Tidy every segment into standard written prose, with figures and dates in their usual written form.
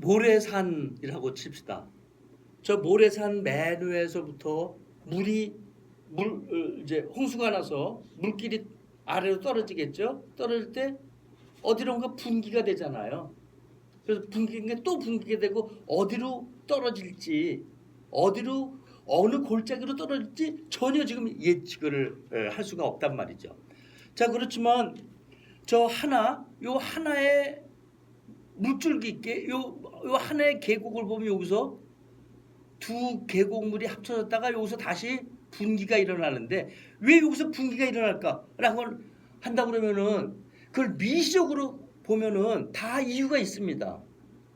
모래산이라고 칩시다. 저 모래산 맨 위에서부터 이제 홍수가 나서 물길이 아래로 떨어지겠죠. 떨어질 때 어디론가 분기가 되잖아요. 그래서 분기가 또 분기게 되고 어디로 떨어질지, 어디로 어느 골짜기로 떨어질지 전혀 지금 예측을 할 수가 없단 말이죠. 자, 그렇지만 요 하나의 물줄기 있게 요 하나의 계곡을 보면 여기서 두 계곡물이 합쳐졌다가 여기서 다시 분기가 일어나는데 왜 여기서 분기가 일어날까라는 걸 한다 그러면은 그걸 미시적으로 보면은 다 이유가 있습니다.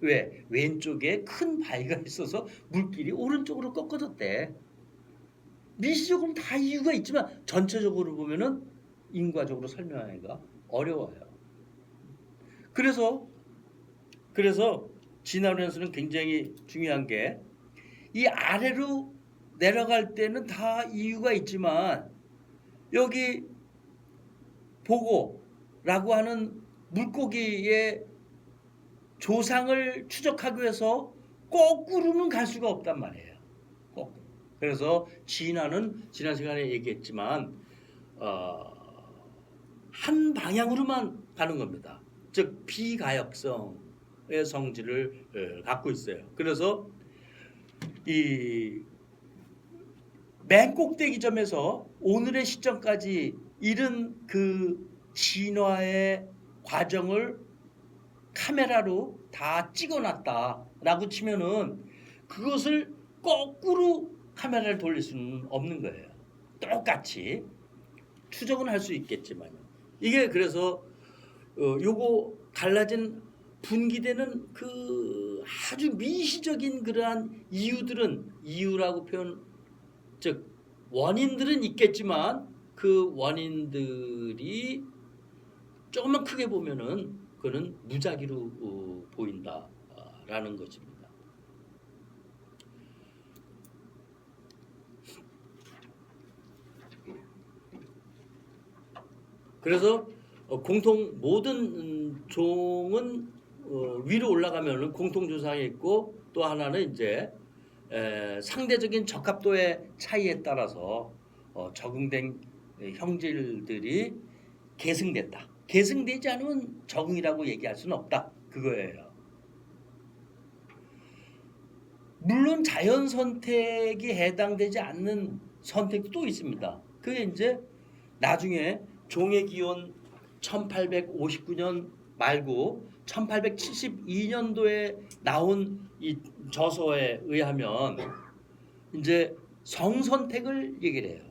왜? 왼쪽에 큰 바위가 있어서 물길이 오른쪽으로 꺾어졌대. 미시적으로는 다 이유가 있지만 전체적으로 보면은 인과적으로 설명하기가 어려워요. 그래서 진화론에서는 굉장히 중요한 게 이 아래로 내려갈 때는 다 이유가 있지만 여기 보고라고 하는 물고기의 조상을 추적하기 위해서 거꾸로는 갈 수가 없단 말이에요. 거꾸로. 그래서 진화는 지난 시간에 얘기했지만 한 방향으로만 가는 겁니다. 즉 비가역성의 성질을 갖고 있어요. 그래서 이 맨 꼭대기 점에서 오늘의 시점까지 이른 그 진화의 과정을 카메라로 다 찍어놨다라고 치면은 그것을 거꾸로 카메라를 돌릴 수는 없는 거예요. 똑같이 추적은 할 수 있겠지만요. 이게 그래서 요거 갈라진 분기되는 그 아주 미시적인 그러한 이유라고 즉 원인들은 있겠지만 그 원인들이 조금만 크게 보면은 그거는 무작위로 보인다라는 것입니다. 그래서 모든 종은 위로 올라가면은 공통 조상이 있고 또 하나는 이제 상대적인 적합도의 차이에 따라서 적응된 형질들이 계승됐다. 계승되지 않으면 적응이라고 얘기할 수는 없다. 그거예요. 물론 자연 선택이 해당되지 않는 선택도 또 있습니다. 그게 이제 나중에 종의 기원 1859년 말고 1872년도에 나온 이 저서에 의하면 이제 성선택을 얘기를 해요.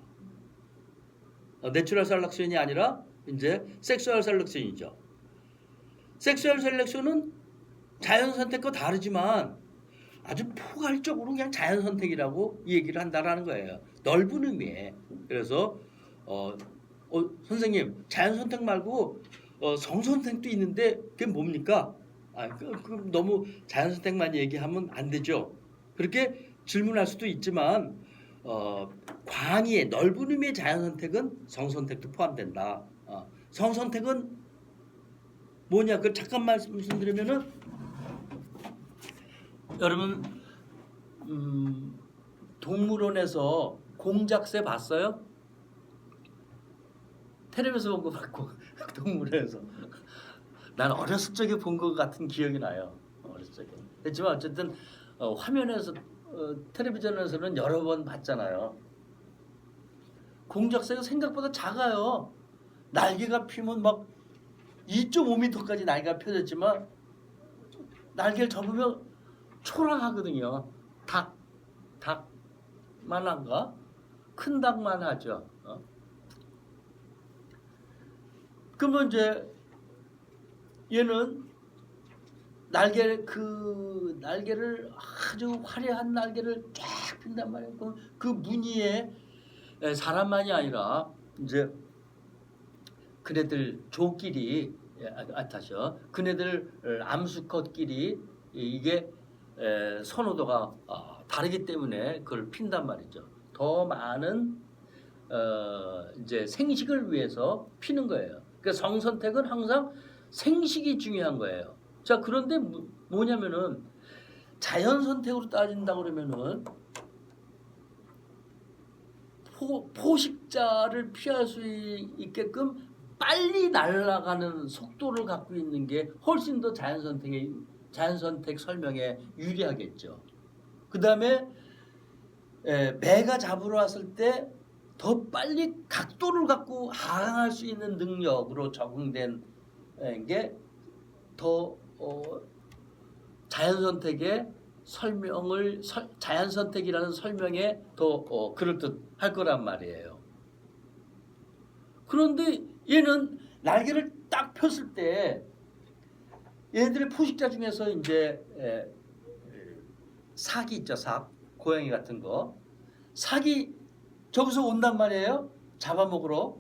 내추럴 셀렉션이 아니라 이제 섹슈얼 셀렉션이죠. 섹슈얼 셀렉션은 자연 선택과 다르지만 아주 포괄적으로 그냥 자연 선택이라고 얘기를 한다라는 거예요. 넓은 의미에. 그래서 선생님 자연 선택 말고 성선택도 있는데 그게 뭡니까? 그럼 너무 자연 선택만 얘기하면 안 되죠. 그렇게 질문할 수도 있지만 광의의 넓은 의미의 자연 선택은 성선택도 포함된다. 성선택은 뭐냐? 그 잠깐 말씀드리면은 여러분 동물원에서 공작새 봤어요? 텔레비에서 본 거 봤고 동물원에서 난 어렸을 적에 본 것 같은 기억이 나요. 어렸을 적에. 그렇지만 어쨌든 화면에서 텔레비전에서는 여러 번 봤잖아요. 공작새가 생각보다 작아요. 날개가 피면 막 2.5m까지 날개가 펴졌지만 날개를 접으면 초라하거든요. 닭만 한가? 큰 닭만 하죠. 그러면 이제 얘는 날개를 아주 화려한 날개를 쫙 핀단 말이에요. 그 무늬에 사람만이 아니라 이제 그네들 조끼리 그네들 암수컷끼리 이게 선호도가 다르기 때문에 그걸 핀단 말이죠. 더 많은 이제 생식을 위해서 피는 거예요. 그러니까 성선택은 항상 생식이 중요한 거예요. 자, 그런데 뭐냐면은 자연 선택으로 따진다 그러면은 포식자를 피할 수 있게끔 빨리 날아가는 속도를 갖고 있는 게 훨씬 더 자연 선택 설명에 유리하겠죠. 그 다음에 매가 잡으러 왔을 때 더 빨리 각도를 갖고 항할 수 있는 능력으로 적응된 게 더 자연 선택이라는 설명에 더 그럴듯할 거란 말이에요. 그런데 얘는 날개를 딱 폈을 때 얘네들의 포식자 중에서 이제 삭이 있죠. 삭, 고양이 같은 거. 삭이 저기서 온단 말이에요. 잡아먹으러.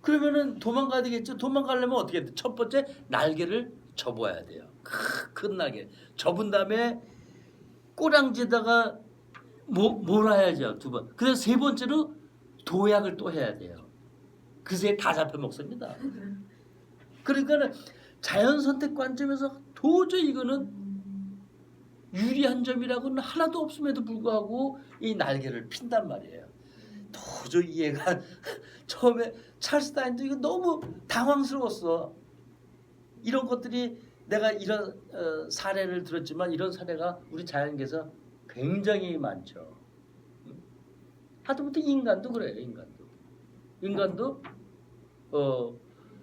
그러면은 도망가야 되겠죠. 도망가려면 어떻게 돼? 첫 번째 날개를 접어야 돼요. 큰 날개. 접은 다음에 꼬랑지에다가 몰아야죠. 두 번. 그래서 세 번째로 도약을 또 해야 돼요. 그새 다 잡혀먹습니다. 그러니까 자연 선택 관점에서 도저히 이거는 유리한 점이라고는 하나도 없음에도 불구하고 이 날개를 핀단 말이에요. 도저히 이해가 처음에 찰스 다윈도 이거 너무 당황스러웠어. 이런 것들이 내가 이런 사례를 들었지만 이런 사례가 우리 자연계에서 굉장히 많죠. 하다못해 인간도 그래요. 인간도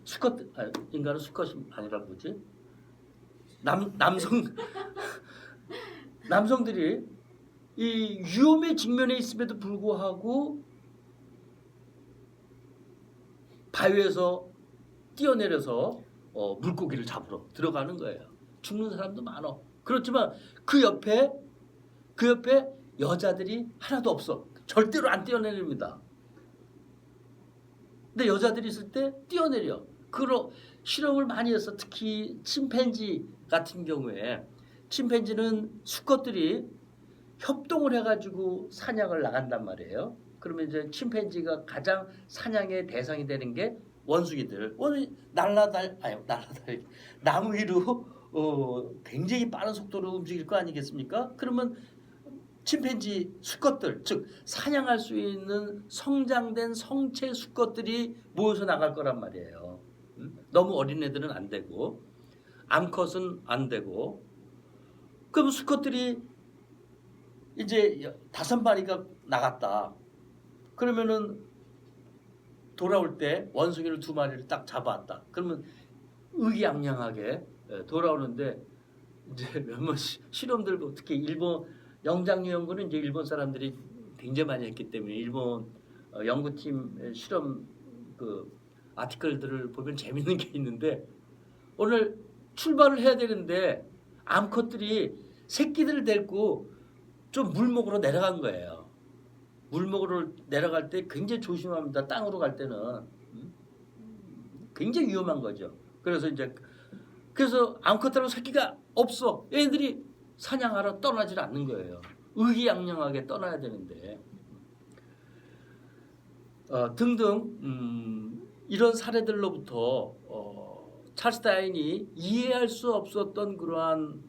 수컷 인간은 수컷이 아니라 뭐지? 남성들이 이 위험에 직면해 있음에도 불구하고 바위에서 뛰어내려서 물고기를 잡으러 들어가는 거예요. 죽는 사람도 많어. 그렇지만 그 옆에 여자들이 하나도 없어. 절대로 안 뛰어내립니다. 근데 여자들이 있을 때 뛰어내려. 그로 실험을 많이 해서 특히 침팬지 같은 경우에 침팬지는 수컷들이 협동을 해가지고 사냥을 나간단 말이에요. 그러면 이제 침팬지가 가장 사냥의 대상이 되는 게 원숭이들. 나무 위로 굉장히 빠른 속도로 움직일 거 아니겠습니까? 그러면 침팬지 수컷들, 즉 사냥할 수 있는 성장된 성체 수컷들이 모여서 나갈 거란 말이에요. 너무 어린 애들은 안 되고 암컷은 안 되고. 그럼 수컷들이 이제 5마리가 나갔다. 그러면은 돌아올 때 원숭이를 2마리를 딱 잡아왔다. 그러면 의기양양하게 돌아오는데 이제 몇몇 실험들, 특히 일본 영장류 연구는 이제 일본 사람들이 굉장히 많이 했기 때문에 일본 연구팀 실험 그 아티클들을 보면 재밌는 게 있는데, 오늘 출발을 해야 되는데 암컷들이 새끼들을 데리고 좀 물먹으로 내려간 거예요. 물먹으로 내려갈 때 굉장히 조심합니다. 땅으로 갈 때는 굉장히 위험한 거죠. 그래서 암컷들하고 새끼가 없어. 얘네들이 사냥하러 떠나질 않는 거예요. 의기양양하게 떠나야 되는데 등등 이런 사례들로부터 찰스 다윈이 이해할 수 없었던 그러한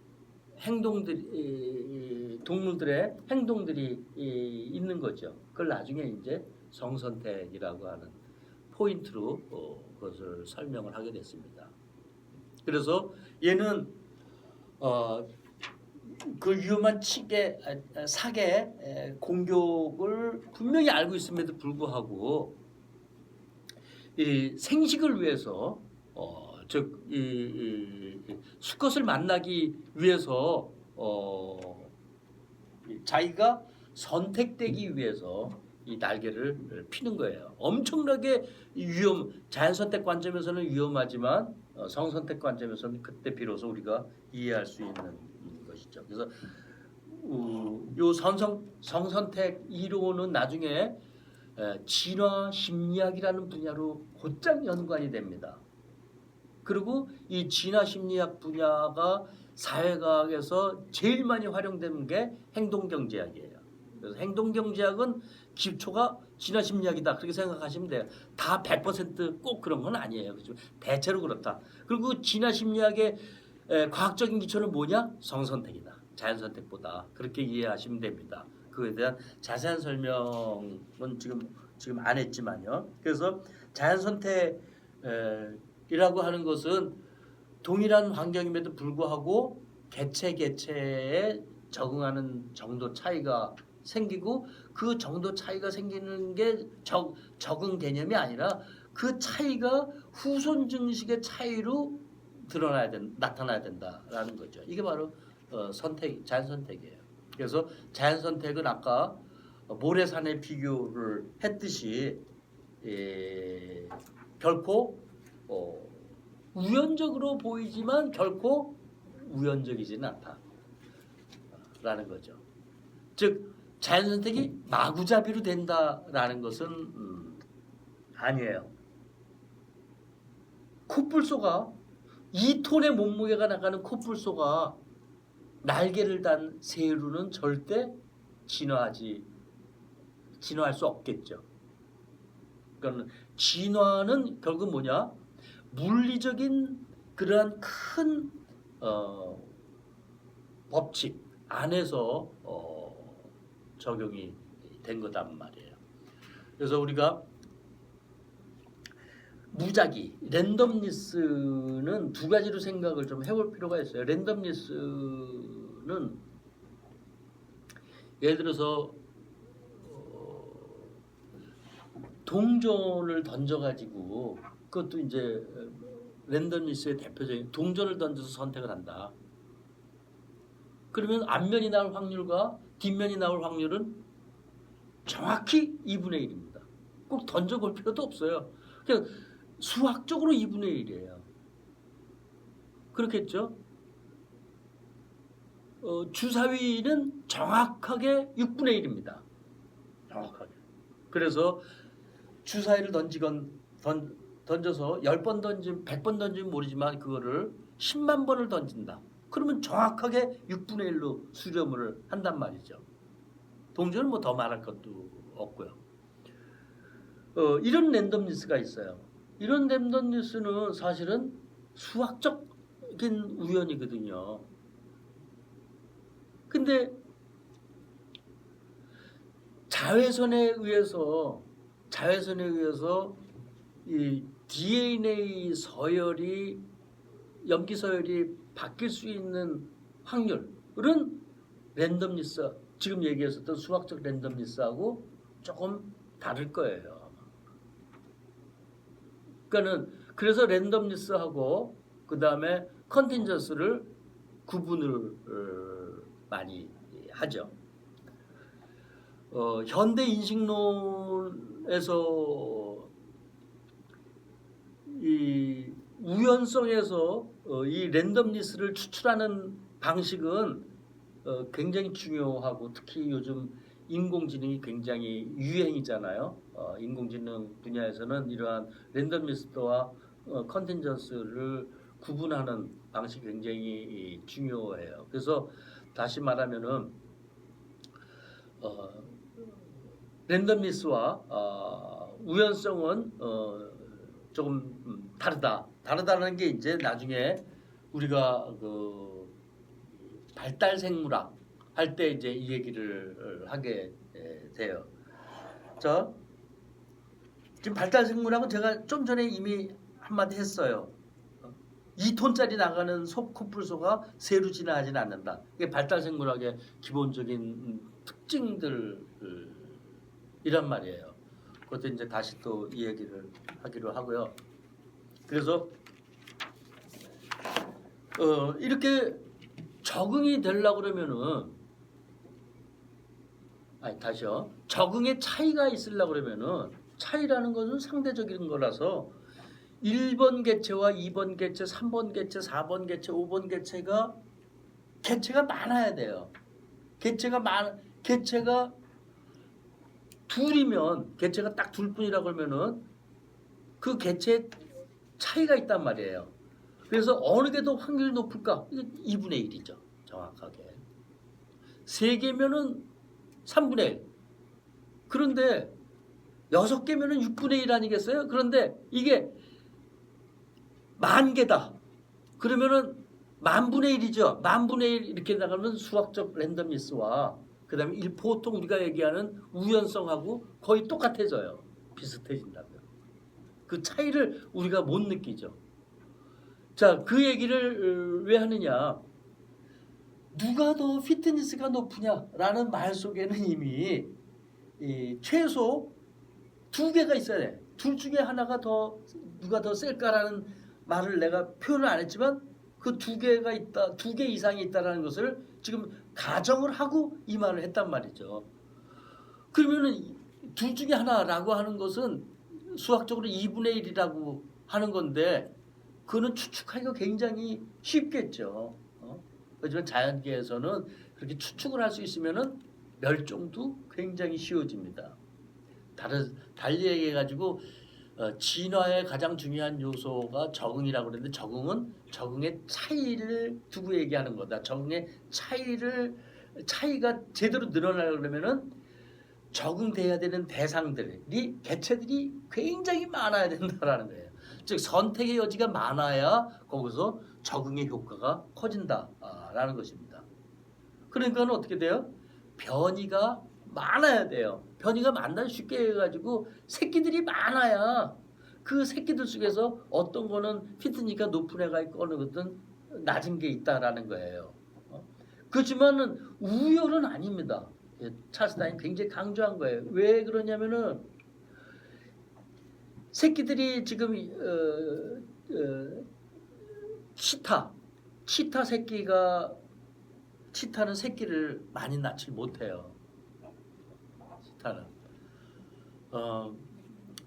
동물들의 행동들이 있는 거죠. 그걸 나중에 이제 성선택이라고 하는 포인트로 그것을 설명을 하게 됐습니다. 그래서 얘는 그 위험한 사계 공격을 분명히 알고 있음에도 불구하고 이 생식을 위해서 즉 수컷을 만나기 위해서 자기가 선택되기 위해서 이 날개를 피는 거예요. 엄청나게 자연 선택 관점에서는 위험하지만 성선택 관점에서는 그때 비로소 우리가 이해할 수 있는 것이죠. 그래서 요 성선택 이론은 나중에 진화 심리학이라는 분야로 곧장 연관이 됩니다. 그리고 이 진화 심리학 분야가 사회과학에서 제일 많이 활용되는 게 행동경제학이에요. 그래서 행동경제학은 기초가 진화 심리학이다, 그렇게 생각하시면 돼요. 다 100% 꼭 그런 건 아니에요. 그렇죠? 대체로 그렇다. 그리고 진화 심리학의 과학적인 기초는 뭐냐? 성선택이다. 자연 선택보다 그렇게 이해하시면 됩니다. 그에 대한 자세한 설명은 지금 안 했지만요. 그래서 자연 선택이라고 하는 것은 동일한 환경임에도 불구하고 개체에 적응하는 정도 차이가 생기고 그 정도 차이가 생기는 게 적응 개념이 아니라 그 차이가 후손 증식의 차이로 나타나야 된다라는 거죠. 이게 바로 자연 선택이에요. 그래서 자연 선택은 아까 모래산에 비교를 했듯이 결코 우연적으로 보이지만 결코 우연적이지는 않다라는 거죠. 즉 자연 선택이 마구잡이로 된다라는 것은 아니에요. 코뿔소가 2톤의 몸무게가 나가는 코뿔소가 날개를 단 새로는 절대 진화할 수 없겠죠. 그러니까 진화는 결국 뭐냐? 물리적인 그러한 큰 법칙 안에서 적용이 된 거단 말이에요. 그래서 우리가 무작위, 랜덤니스는 두 가지로 생각을 좀 해볼 필요가 있어요. 랜덤니스는 예를 들어서 동전을 던져가지고 그것도 이제 랜덤니스의 대표적인 동전을 던져서 선택을 한다. 그러면 앞면이 나올 확률과 뒷면이 나올 확률은 정확히 2분의 1입니다. 꼭 던져볼 필요도 없어요. 그냥 수학적으로 2분의 1이에요. 그렇겠죠? 주사위는 정확하게 6분의 1입니다. 정확하게. 그래서 주사위를 던져서 10번 던지면 100번 던지면 모르지만 그거를 10만 번을 던진다. 그러면 정확하게 6분의 1로 수렴을 한단 말이죠. 동전은 뭐 더 말할 것도 없고요. 이런 랜덤니스가 있어요. 이런 랜덤니스는 사실은 수학적인 우연이거든요. 근데 자외선에 의해서 이 DNA 서열이 염기 서열이 바뀔 수 있는 확률은 랜덤니스 지금 얘기했었던 수학적 랜덤니스하고 조금 다를 거예요. 그러니까는 그래서 랜덤니스하고 그 다음에 컨틴전스를 구분을 많이 하죠. 현대 인식론에서 이 우연성에서 이 랜덤니스를 추출하는 방식은 굉장히 중요하고 특히 요즘 인공지능이 굉장히 유행이잖아요. 인공지능 분야에서는 이러한 랜덤니스와 컨틴전스를 구분하는 방식이 굉장히 중요해요. 그래서 다시 말하면은 랜덤니스와 우연성은 조금 다르다는 게 이제 나중에 우리가 그 발달생물학 할 때 이제 이 얘기를 하게 돼요. 자, 지금 발달생물학은 제가 좀 전에 이미 한마디 했어요. 2톤짜리 나가는 코뿔소가 새로 진화하지는 않는다. 이게 발달생물학의 기본적인 특징들이란 말이에요. 그것도 이제 다시 또 이 얘기를 하기로 하고요. 그래서 이렇게 적응이 되려고 그러면은 다시요. 적응의 차이가 있으려고 그러면은 차이라는 것은 상대적인 거라서 1번 개체와 2번 개체, 3번 개체, 4번 개체, 5번 개체가 많아야 돼요. 개체가 둘이면 개체가 딱 둘뿐이라고 그러면은 그 개체 차이가 있단 말이에요. 그래서 어느 게 더 확률이 높을까? 이게 2분의 1이죠. 정확하게. 3개면은 3분의 1. 그런데 6개면은 6분의 1 아니겠어요? 그런데 이게 10,000개다. 그러면은 만분의 1이죠. 만분의 1 이렇게 나가면 수학적 랜덤니스와 그다음에 보통 우리가 얘기하는 우연성하고 거의 똑같아져요. 비슷해진다고요. 그 차이를 우리가 못 느끼죠. 자, 그 얘기를 왜 하느냐? 누가 더 피트니스가 높으냐라는 말 속에는 이미 최소 두 개가 있어야 돼. 둘 중에 하나가 더 누가 더 셀까라는 말을 내가 표현을 안 했지만 그 두 개가 있다, 두 개 이상이 있다라는 것을 지금 가정을 하고 이 말을 했단 말이죠. 그러면은 둘 중에 하나라고 하는 것은 수학적으로 2분의 1이라고 하는 건데 그거는 추측하기가 굉장히 쉽겠죠. 하지만 자연계에서는 그렇게 추측을 할 수 있으면은 멸종도 굉장히 쉬워집니다. 달리 얘기해가지고 진화의 가장 중요한 요소가 적응이라고 그러는데 적응은 적응의 차이를 두고 얘기하는 거다. 적응의 차이가 제대로 늘어나려면은 적응돼야 되는 대상들이 개체들이 굉장히 많아야 된다라는 거예요. 즉 선택의 여지가 많아야 거기서 적응의 효과가 커진다라는 것입니다. 그러니까 어떻게 돼요? 변이가 많아야 돼요. 변이가 많다 쉽게 해가지고 새끼들이 많아야 그 새끼들 속에서 어떤 거는 피트니까 높은 애가 있고 어느 것은 낮은 게 있다라는 거예요. 그렇지만은 우열은 아닙니다. 찰스 다윈이 굉장히 강조한 거예요. 왜 그러냐면은 새끼들이 지금 치타는 새끼를 많이 낳지 못해요.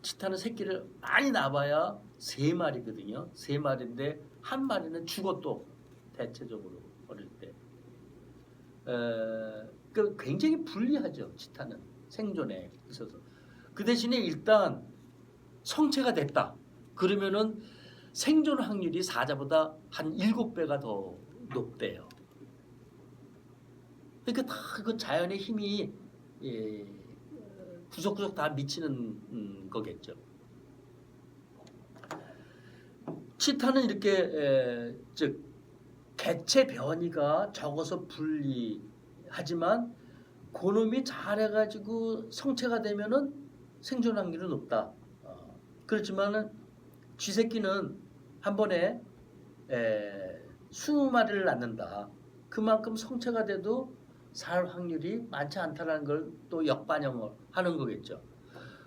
치타는 새끼를 많이 낳아봐야 3마리거든요. 3마리인데 한 마리는 죽었도 대체적으로 어릴 때. 굉장히 불리하죠. 치타는 생존에 있어서. 그 대신에 일단 성체가 됐다. 그러면은 생존 확률이 사자보다 한 7배가 더 높대요. 그러니까 다 그 자연의 힘이 구석구석 다 미치는 거겠죠. 치타는 이렇게 즉 개체 변이가 적어서 불리하지만 그놈이 잘해가지고 성체가 되면은 생존 확률이 높다. 그렇지만은 쥐새끼는 한 번에 20마리를 낳는다. 그만큼 성체가 돼도 살 확률이 많지 않다는 걸 또 역반영을 하는 거겠죠.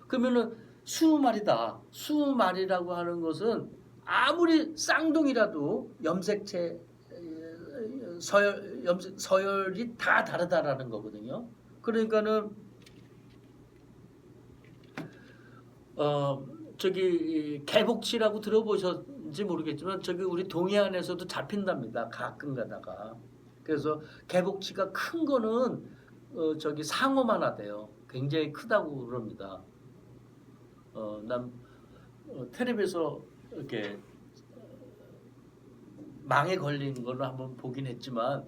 그러면은 20마리다. 20마리라고 하는 것은 아무리 쌍둥이라도 염색체 서열이 다 다르다라는 거거든요. 그러니까는 저기 개복치라고 들어보셨는지 모르겠지만 저기 우리 동해안에서도 잡힌답니다. 가끔 가다가. 그래서 개복치가 큰 거는 저기 상어만 하대요. 굉장히 크다고 그럽니다. 난 텔레비에서 이렇게 망에 걸린 걸로 한번 보긴 했지만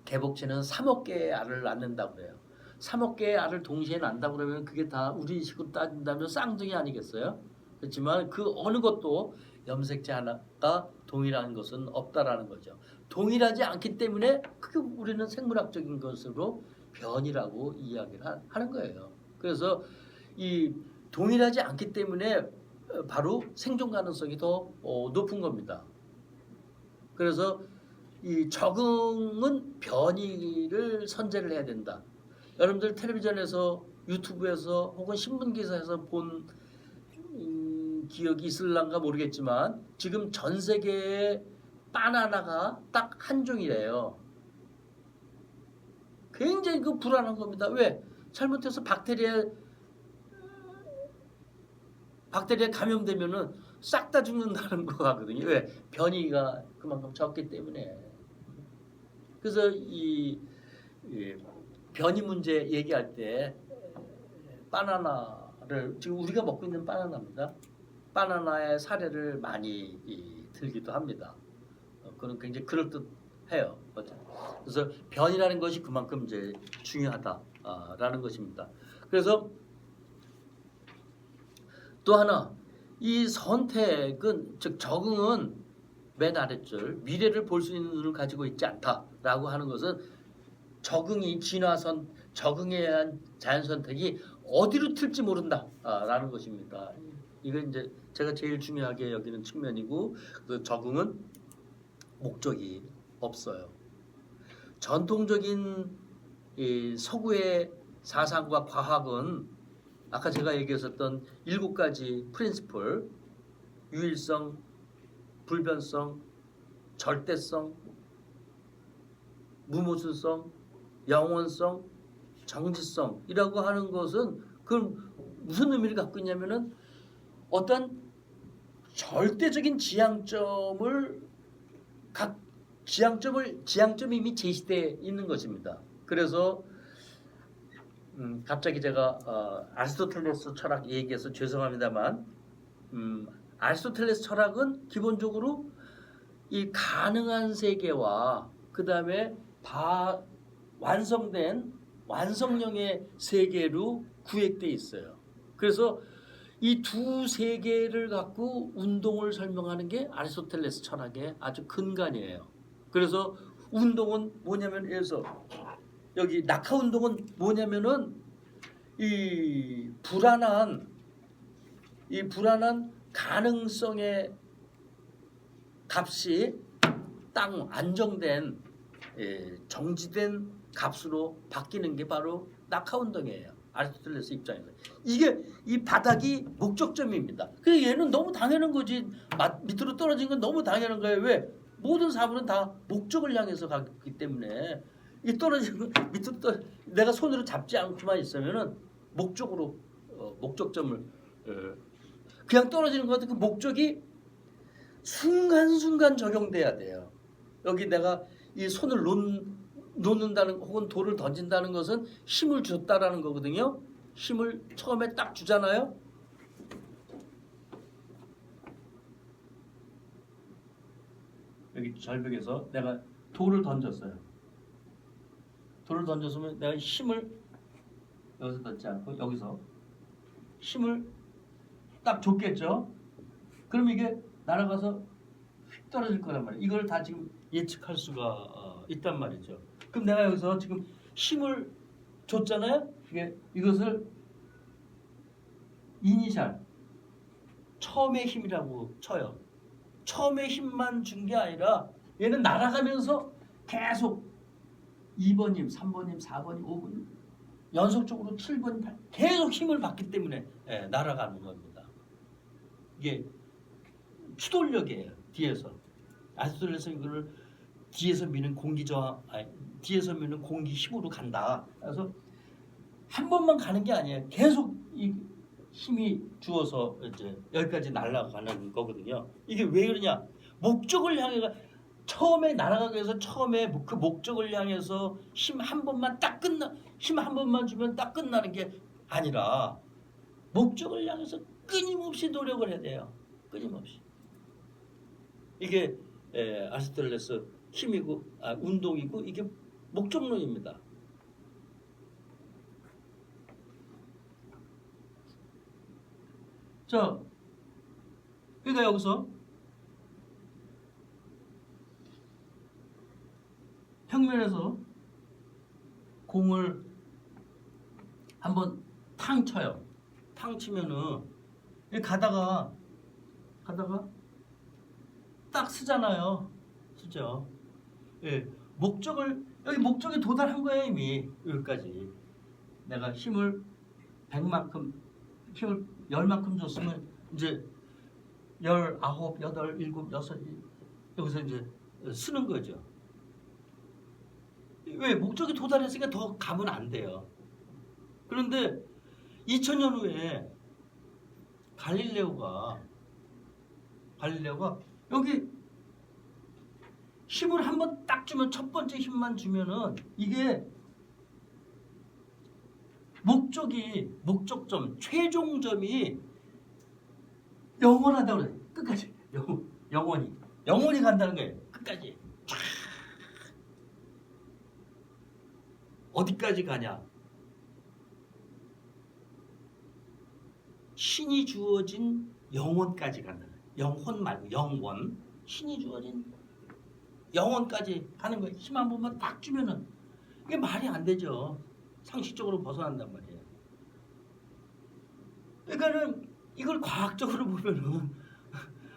개복치는 3억 개의 알을 낳는다고 그래요. 3억 개의 알을 동시에 낳는다고 그러면 그게 다 우리식으로 따진다면 쌍둥이 아니겠어요? 그렇지만 그 어느 것도 염색체 하나가 동일한 것은 없다라는 거죠. 동일하지 않기 때문에 그게 우리는 생물학적인 것으로 변이라고 이야기를 하는 거예요. 그래서 이 동일하지 않기 때문에 바로 생존 가능성이 더 높은 겁니다. 그래서 이 적응은 변이를 선제를 해야 된다. 여러분들 텔레비전에서 유튜브에서 혹은 신문 기사에서 본 기억이 있을란가 모르겠지만 지금 전 세계에 바나나가 딱 한 종이래요. 굉장히 그 불안한 겁니다. 왜? 잘못해서 박테리아에 감염되면은 싹 다 죽는다는 거 같거든요. 왜? 변이가 그만큼 적기 때문에. 그래서 이 변이 문제 얘기할 때 바나나를 지금 우리가 먹고 있는 바나나입니다. 바나나의 사례를 많이 들기도 합니다. 그건 굉장히 그럴듯해요. 그래서 변이라는 것이 그만큼 이제 중요하다라는 것입니다. 그래서 또 하나 이 선택은 즉 적응은 맨 아랫줄 미래를 볼 수 있는 눈을 가지고 있지 않다라고 하는 것은 적응이 적응에 의한 자연 선택이 어디로 튈지 모른다라는 것입니다. 이건 이제 제가 제일 중요하게 여기는 측면이고 그 적응은 목적이 없어요. 전통적인 이 서구의 사상과 과학은 아까 제가 얘기했었던 7가지 프린시플, 유일성, 불변성, 절대성, 무모순성, 영원성, 정지성이라고 하는 것은 그 무슨 의미를 갖고 있냐면은 어떤 절대적인 지향점이 이미 제시되어 있는 것입니다. 그래서 갑자기 제가 아리스토텔레스 철학 얘기해서 죄송합니다만 아리스토텔레스 철학은 기본적으로 이 가능한 세계와 그 다음에 다 완성된 완성형의 세계로 구획되어 있어요. 그래서 이 두 세계를 갖고 운동을 설명하는 게 아리스토텔레스 철학의 아주 근간이에요. 그래서 운동은 뭐냐면 여기 낙하 운동은 뭐냐면은 이 불안한 가능성의 값이 딱 안정된 정지된 값으로 바뀌는 게 바로 낙하 운동이에요. 아리스토텔레스 입장에서 이게 이 바닥이 목적점입니다. 그래서 얘는 너무 당연한 거지. 밑으로 떨어진 건 너무 당연한 거예요. 왜? 모든 사물은 다 목적을 향해서 가기 때문에 이 떨어진 거 밑으로 내가 손으로 잡지 않고만 있으면은 목적으로 목적점을 그냥 떨어지는 것 같은 그 목적이 순간순간 적용돼야 돼요. 여기 내가 이 손을 놓는다는 혹은 돌을 던진다는 것은 힘을 줬다라는 거거든요. 힘을 처음에 딱 주잖아요. 여기 절벽에서 내가 돌을 던졌어요. 돌을 던졌으면 내가 힘을 여기서 던지지 않고 여기서 힘을 딱 줬겠죠. 그럼 이게 날아가서 휙 떨어질 거란 말이에요. 이걸 다 지금 예측할 수가 있단 말이죠. 그럼 내가 여기서 지금 힘을 줬잖아요. 이것을 이니셜 처음의 힘이라고 쳐요. 처음에 힘만 준 게 아니라 얘는 날아가면서 계속 2번님, 3번님, 4번님, 5번님 연속적으로 7번, 8 계속 힘을 받기 때문에 날아가는 겁니다. 이게 추돌력이에요. 뒤에서 아리스토텔레스 이거를 뒤에서 미는 뒤에서 미는 공기 힘으로 간다. 그래서 한 번만 가는 게 아니에요. 계속 이 힘이 주어서 이제 여기까지 날아가는 거거든요. 이게 왜 그러냐? 목적을 향해가 처음에 날아가기 위해서 처음에 그 목적을 향해서 힘 한 번만 주면 딱 끝나는 게 아니라 목적을 향해서 끊임없이 노력을 해야 돼요. 끊임없이. 이게 아리스토텔레스 힘이고 운동이고 이게 목적론입니다. 자, 그러니까 여기서 평면에서 공을 한번 탕 쳐요. 탕 치면은 가다가 딱 쓰잖아요. 쓰죠. 예, 여기 목적에 도달한 거예요 이미. 여기까지 내가 힘을 100만큼 힘을 10만큼 줬으면 이제 19, 8, 7, 6 여기서 이제 쓰는 거죠. 왜? 목적에 도달했으니까 더 가면 안 돼요. 그런데 2000년 후에 갈릴레오가 여기 힘을 한번 딱 주면 첫 번째 힘만 주면은 이게 목적점, 최종점이 영원하다고 그래요. 끝까지. 영원히 간다는 거예요. 끝까지. 쫙. 어디까지 가냐? 신이 주어진 영혼까지 간다. 영혼 말고 영원. 신이 주어진 영혼까지 가는 거예요. 힘 한 번만 딱 주면은 이게 말이 안 되죠. 상식적으로 벗어난단 말이에요. 그러니까는 이걸 과학적으로 보면은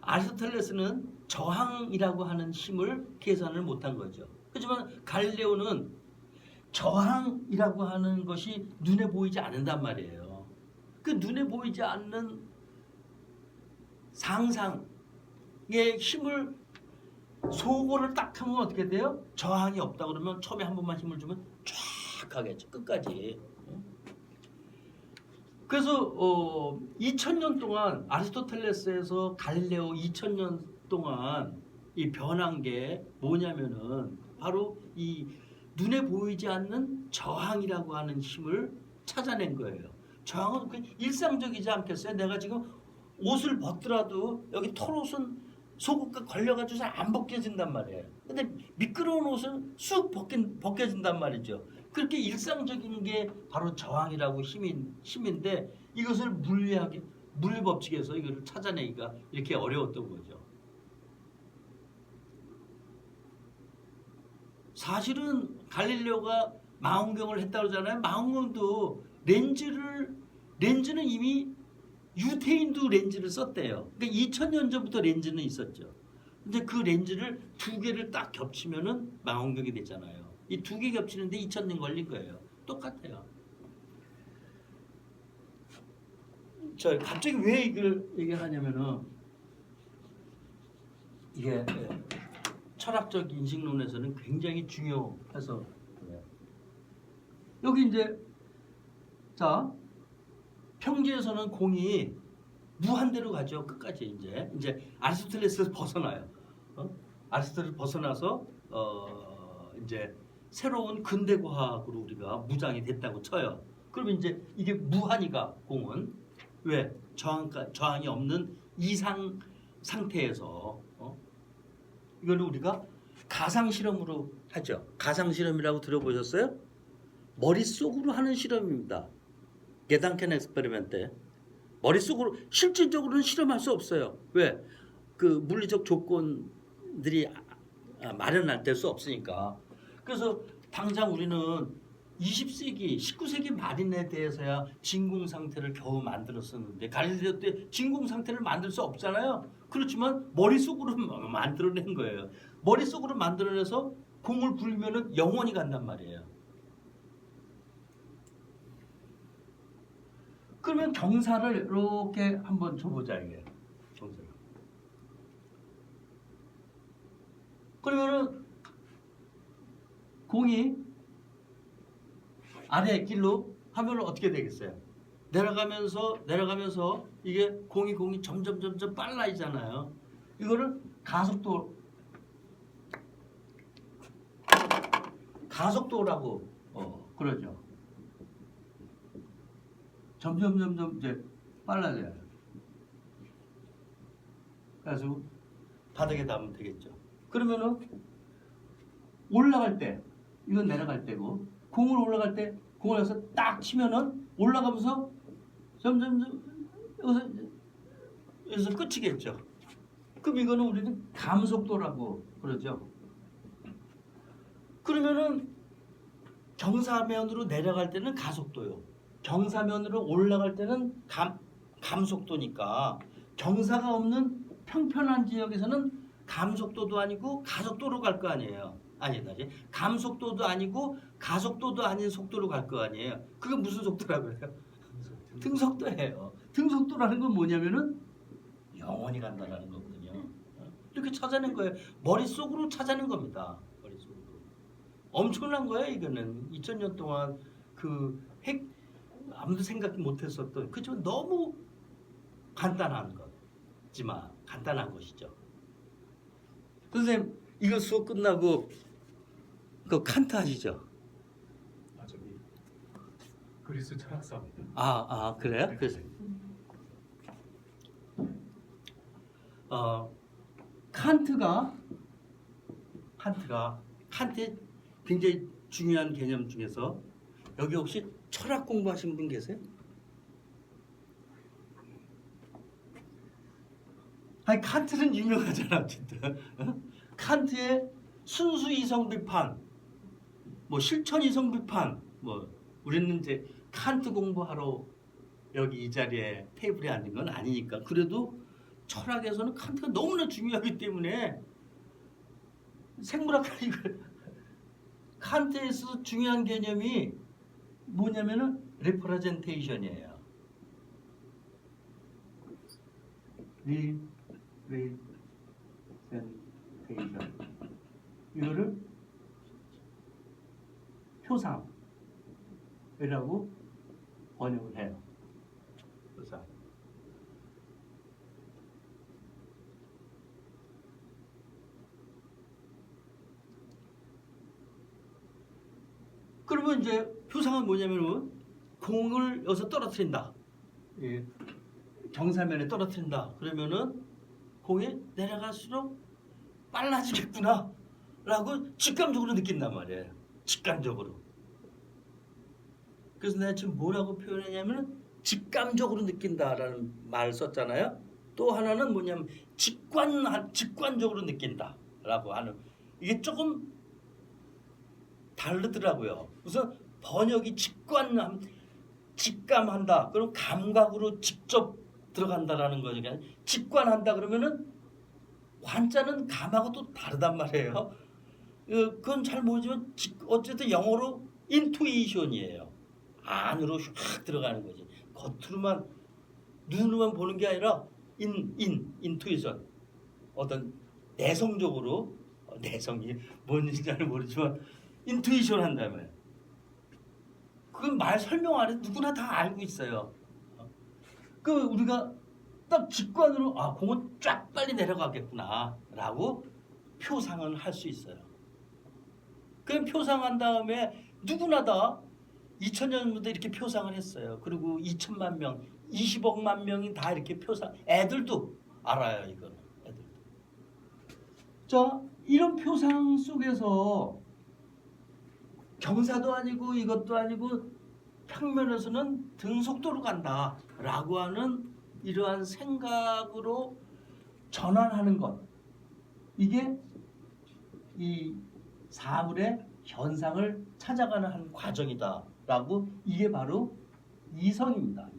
아리스토텔레스는 저항이라고 하는 힘을 계산을 못한 거죠. 하지만 갈릴레오는 저항이라고 하는 것이 눈에 보이지 않는단 말이에요. 그 눈에 보이지 않는 상상의 힘을 소고를 딱 하면 어떻게 돼요? 저항이 없다 그러면 처음에 한 번만 힘을 주면 쫙 가겠죠. 끝까지. 그래서 2000년 동안 아리스토텔레스에서 갈릴레오 2000년 동안 이 변한 게 뭐냐면은 바로 이 눈에 보이지 않는 저항이라고 하는 힘을 찾아낸 거예요. 저항은 일상적이지 않겠어요? 내가 지금 옷을 벗더라도 여기 털옷은 속옷과 걸려가지고 잘 안 벗겨진단 말이에요. 근데 미끄러운 옷은 쑥 벗겨진단 말이죠. 그렇게 일상적인 게 바로 저항이라고 힘인데 이것을 물리 법칙에서 이거를 찾아내기가 이렇게 어려웠던 거죠. 사실은 갈릴레오가 망원경을 했다고 그러잖아요. 망원경도 렌즈는 이미 유태인도 렌즈를 썼대요. 그러니까 2000년 전부터 렌즈는 있었죠. 근데 그 렌즈를 두 개를 딱 겹치면은 망원경이 되잖아요. 이 두 개 겹치는데 2000년 걸린 거예요. 똑같아요. 저 갑자기 왜 이걸 얘기하냐면은 이게 철학적 인식론에서는 굉장히 중요해서 그래요. 여기 이제 자 평지에서는 공이 무한대로 가죠. 끝까지 이제 아리스토텔레스에서 벗어나요. 아리스토텔레스 벗어나서 이제 새로운 근대 과학으로 우리가 무장이 됐다고 쳐요. 그러면 이제 이게 무한이가 공은 왜 저항이 없는 이상 상태에서 이걸 우리가 가상 실험으로 하죠. 가상 실험이라고 들어보셨어요? 머릿속으로 하는 실험입니다. 게단켄 엑스페리멘트. 머릿속으로 실질적으로는 실험할 수 없어요. 왜? 그 물리적 조건들이 마련할 될 수 없으니까. 그래서 당장 우리는 20세기, 19세기 말인에 대해서야 진공 상태를 겨우 만들었었는데 갈릴레오 때 진공 상태를 만들 수 없잖아요. 그렇지만 머릿속으로 만들어낸 거예요. 머릿속으로 만들어내서 공을 굴리면은 영원히 간단 말이에요. 그러면 경사를 이렇게 한번 줘보자 이게 경사를. 그러면은 공이 아래 길로 하면 어떻게 되겠어요? 내려가면서 이게 공이 점점 빨라지잖아요. 이거를 가속도라고 그러죠. 점점 이제 빨라져요. 그래서 바닥에 닿으면 되겠죠. 그러면은 올라갈 때 이건 내려갈 때고 공을 올라갈 때 공을 해서 딱 치면은 올라가면서 점점 여기서 끝이겠죠. 그럼 이거는 우리는 감속도라고 그러죠. 그러면은 경사면으로 내려갈 때는 가속도요. 경사면으로 올라갈 때는 감속도니까 경사가 없는 평평한 지역에서는 감속도도 아니고 가속도로 갈 거 아니에요. 아니다지. 감속도도 아니고 가속도도 아닌 속도로 갈 거 아니에요. 그게 무슨 속도라고 해요? 등속도예요. 등속도라는 건 뭐냐면은 영원히 간다라는 거거든요. 이렇게 찾아낸 거예요. 머릿속으로 찾아낸 겁니다. 머릿속으로. 엄청난 거예요. 이거는 2000년 동안 그 아무도 생각 못했었던 그렇지만 너무 간단한 거지만 간단한 것이죠. 선생님 이거 수업 끝나고 그 칸트 하시죠? 저기 그리스 철학사입니다. 그래요? 그래서 칸트의 굉장히 중요한 개념 중에서 여기 혹시 철학 공부하신 분 계세요? 아니 칸트는 유명하잖아 어쨌든. 어? 칸트의 순수 이성 비판, 뭐 실천 이성 비판, 뭐 우리는 이제 칸트 공부하러 여기 이 자리에 테이블에 앉은 건 아니니까 그래도 철학에서는 칸트가 너무나 중요하기 때문에 생물학까지 칸트에서 중요한 개념이 뭐냐면은 레프레젠테이션이에요. 리프레젠테이션. 이거를 표상이라고 번역을 해요. 표상. 그러면 이제 표상은 뭐냐면은 공을 여기서 떨어뜨린다. 예. 경사면에 떨어뜨린다. 그러면은 공이 내려갈수록 빨라지겠구나 라고 직감적으로 느낀단 말이에요. 직감적으로. 그래서 내가 지금 뭐라고 표현했냐면 직감적으로 느낀다라는 말을 썼잖아요. 또 하나는 뭐냐면 직관적으로 느낀다라고 하는, 이게 조금 다르더라고요. 우선 번역이 직감한다. 그럼 감각으로 직접 들어간다라는 거죠. 직관한다 그러면은 관자는 감하고 또 다르단 말이에요. 그건 잘 모르지만 어쨌든 영어로 인투이션이에요. 안으로 휙 들어가는 거지. 겉으로만 눈으로만 보는 게 아니라 인투이션. 어떤 내성적으로, 내성이 뭔지 잘 모르지만 인투이션 한다면 그건 말 설명 안 해도 누구나 다 알고 있어요. 그 우리가 딱 직관으로 공은 쫙 빨리 내려가겠구나 라고 표상은 할 수 있어요. 그 표상한 다음에 누구나 다 2000년부터 이렇게 표상을 했어요. 그리고 2천만 명, 20억만 명이 다 이렇게 표상, 애들도 알아요. 이거는 애들도. 자, 이런 표상 속에서 경사도 아니고 이것도 아니고 평면에서는 등속도로 간다라고 하는 이러한 생각으로 전환하는 것, 이게 이 사물의 현상을 찾아가는 한 과정이다라고, 이게 바로 이성입니다.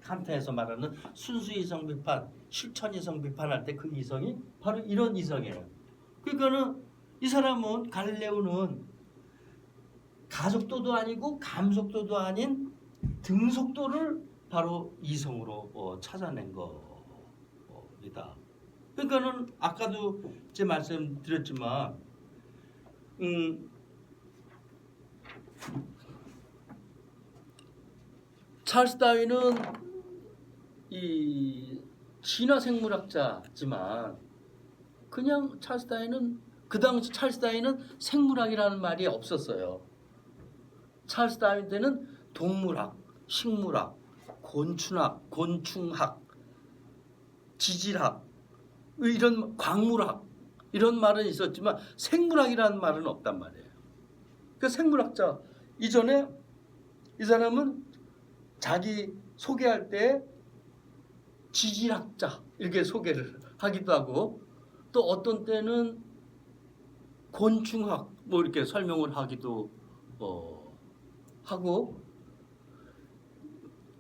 칸트에서 말하는 순수 이성 비판, 실천 이성 비판할 때 그 이성이 바로 이런 이성이에요. 그러니까는 이 사람은, 갈릴레오는 가속도도 아니고 감속도도 아닌 등속도를 바로 이성으로 찾아낸 겁니다. 그러니까는 아까도 제 말씀드렸지만 찰스 다윈은 이 진화 생물학자지만 그냥 찰스 다윈은, 그 당시 찰스 다윈은 생물학이라는 말이 없었어요. 찰스 다윈 때는 동물학, 식물학, 곤충학, 지질학, 이런 광물학, 이런 말은 있었지만 생물학이라는 말은 없단 말이에요. 그 생물학자, 이전에 이 사람은 자기 소개할 때 지질학자 이렇게 소개를 하기도 하고, 또 어떤 때는 곤충학 뭐 이렇게 설명을 하기도 하고,